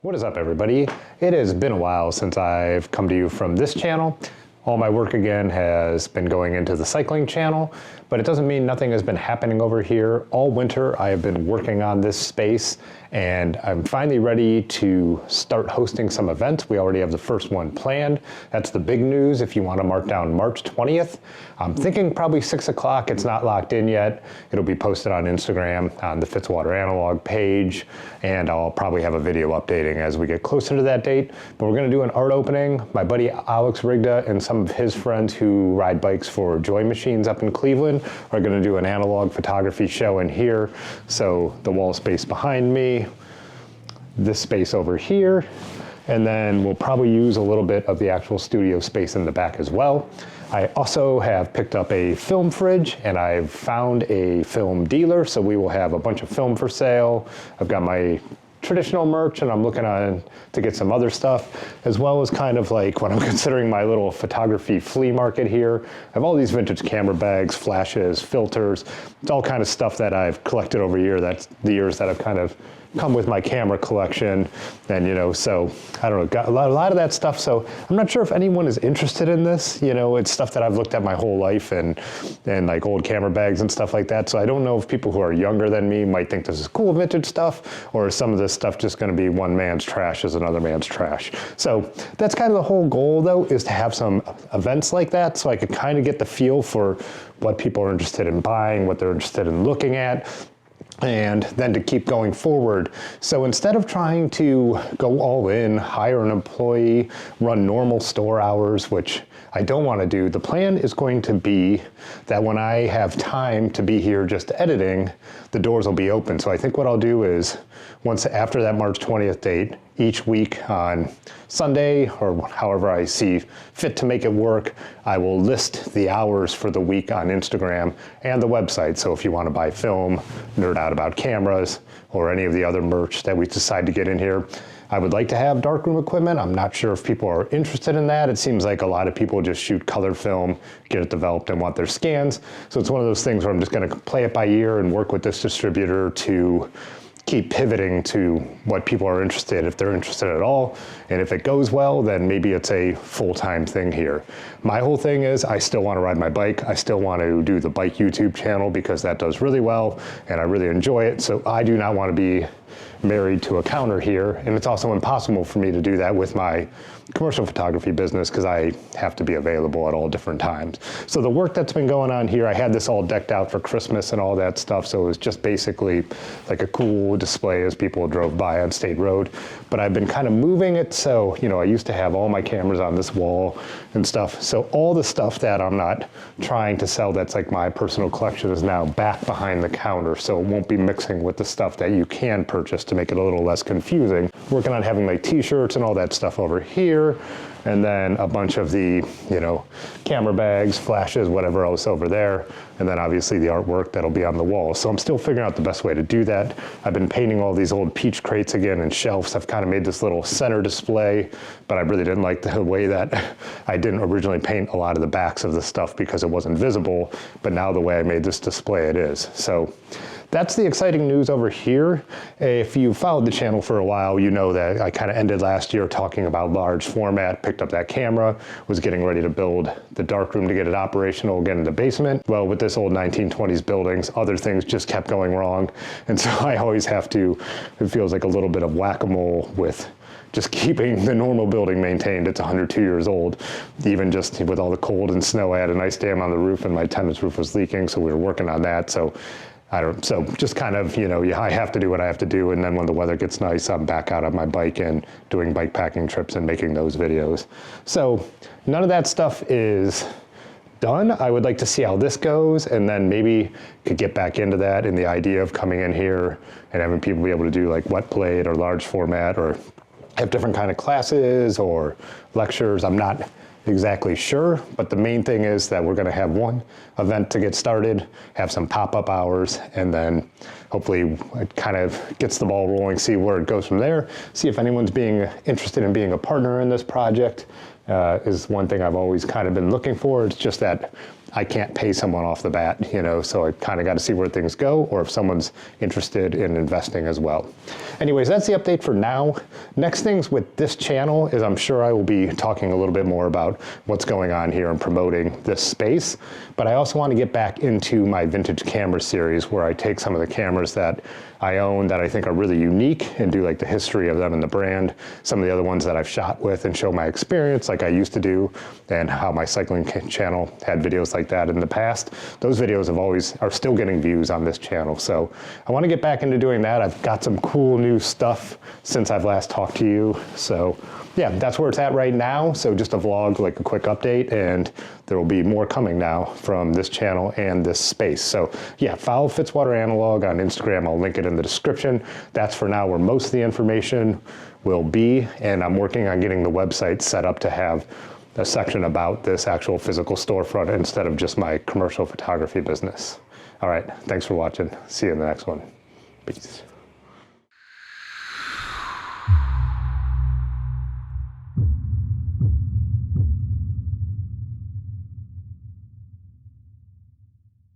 What is up, everybody? It has been a while since I've come to you from this channel. All my work again has been going into the cycling channel, but it doesn't mean nothing has been happening over here. All winter I have been working on this space, and I'm finally ready to start hosting some events. We already have the first one planned. That's the big news if you want to mark down March 20th. I'm thinking probably 6 o'clock. It's not locked in yet. It'll be posted on Instagram on the Fitzwater analog page, and I'll probably have a video updating as we get closer to that date. But we're going to do an art opening. My buddy Alex Rigda and some of his friends who ride bikes for Joy Machines up in Cleveland are going to do an analog photography show in here. So the wall space behind me, this space over here, and then we'll probably use a little bit of the actual studio space in the back as well. I also have picked up a film fridge, and I've found a film dealer, so we will have a bunch of film for sale. I've got my traditional merch, and I'm looking on to get some other stuff, as well as kind of like what I'm considering my little photography flea market here. I have all these vintage camera bags, flashes, filters. It's all kind of stuff that I've collected over the years that I've kind of come with my camera collection. And so I don't know, got a lot of that stuff. So I'm not sure if anyone is interested in this. It's stuff that I've looked at my whole life, and like old camera bags and stuff like that. So I don't know if people who are younger than me might think this is cool vintage stuff, or is some of this stuff just going to be one man's trash is another man's trash. So that's kind of the whole goal, though, is to have some events like that, so I could kind of get the feel for what people are interested in buying, what they're interested in looking at, and then to keep going forward. So instead of trying to go all in, hire an employee, run normal store hours, which I don't want to do, the plan is going to be that when I have time to be here just editing, the doors will be open. So I think what I'll do is, once after that March 20th date, each week on Sunday, or however I see fit to make it work, I will list the hours for the week on Instagram and the website. So if you want to buy film, nerd out about cameras, or any of the other merch that we decide to get in here. I would like to have darkroom equipment. I'm not sure if people are interested in that. It seems like a lot of people just shoot color film, get it developed, and want their scans. So it's one of those things where I'm just going to play it by ear and work with this distributor to keep pivoting to what people are interested, if they're interested at all. And if it goes well, then maybe it's a full-time thing here. My whole thing is I still want to ride my bike. I still want to do the bike YouTube channel because that does really well and I really enjoy it. So I do not want to be married to a counter here. And it's also impossible for me to do that with my commercial photography business because I have to be available at all different times. So the work that's been going on here, I had this all decked out for Christmas and all that stuff. So it was just basically like a cool display as people drove by on State Road. But I've been kind of moving it. So, I used to have all my cameras on this wall and stuff. So all the stuff that I'm not trying to sell that's like my personal collection is now back behind the counter. So it won't be mixing with the stuff that you can purchase to make it a little less confusing. Working on having like t-shirts and all that stuff over here, and then a bunch of the, camera bags, flashes, whatever else over there, and then obviously the artwork that'll be on the wall. So I'm still figuring out the best way to do that. I've been painting all these old peach crates again and shelves. I've kind of made this little center display, but I really didn't like the way that I didn't originally paint a lot of the backs of the stuff because it wasn't visible, but now the way I made this display, it is. So that's the exciting news over here. If you followed the channel for a while, you know that I kind of ended last year talking about large format, picked up that camera, was getting ready to build the darkroom to get it operational, get in the basement. Well, with this old 1920s buildings, other things just kept going wrong. And so I always have to, it feels like a little bit of whack-a-mole with just keeping the normal building maintained. It's 102 years old. Even just with all the cold and snow, I had an ice dam on the roof and my tenant's roof was leaking, so we were working on that. So just kind of, I have to do what I have to do, and then when the weather gets nice, I'm back out on my bike and doing bike packing trips and making those videos. So none of that stuff is done. I would like to see how this goes, and then maybe could get back into that, in the idea of coming in here and having people be able to do like wet plate or large format, or have different kind of classes or lectures. I'm not exactly sure, but the main thing is that we're going to have one event to get started, have some pop-up hours, and then hopefully it kind of gets the ball rolling, see where it goes from there, see if anyone's being interested in being a partner in this project. Is one thing I've always kind of been looking for. It's just that I can't pay someone off the bat, you know, so I kind of got to see where things go, or if someone's interested in investing as well. Anyways, that's the update for now. Next things with this channel is I'm sure I will be talking a little bit more about what's going on here and promoting this space, but I also want to get back into my vintage camera series where I take some of the cameras that I own that I think are really unique and do like the history of them and the brand, some of the other ones that I've shot with, and show my experience like I used to do, and how my cycling channel had videos like that in the past. Those videos are still getting views on this channel. So I want to get back into doing that. I've got some cool new stuff since I've last talked to you. So yeah, that's where it's at right now. So just a vlog, like a quick update, and there will be more coming now from this channel and this space. So yeah, follow Fitzwater Analog on Instagram. I'll link it in the description. That's for now where most of the information will be. And I'm working on getting the website set up to have a section about this actual physical storefront instead of just my commercial photography business. All right, thanks for watching. See you in the next one. Peace.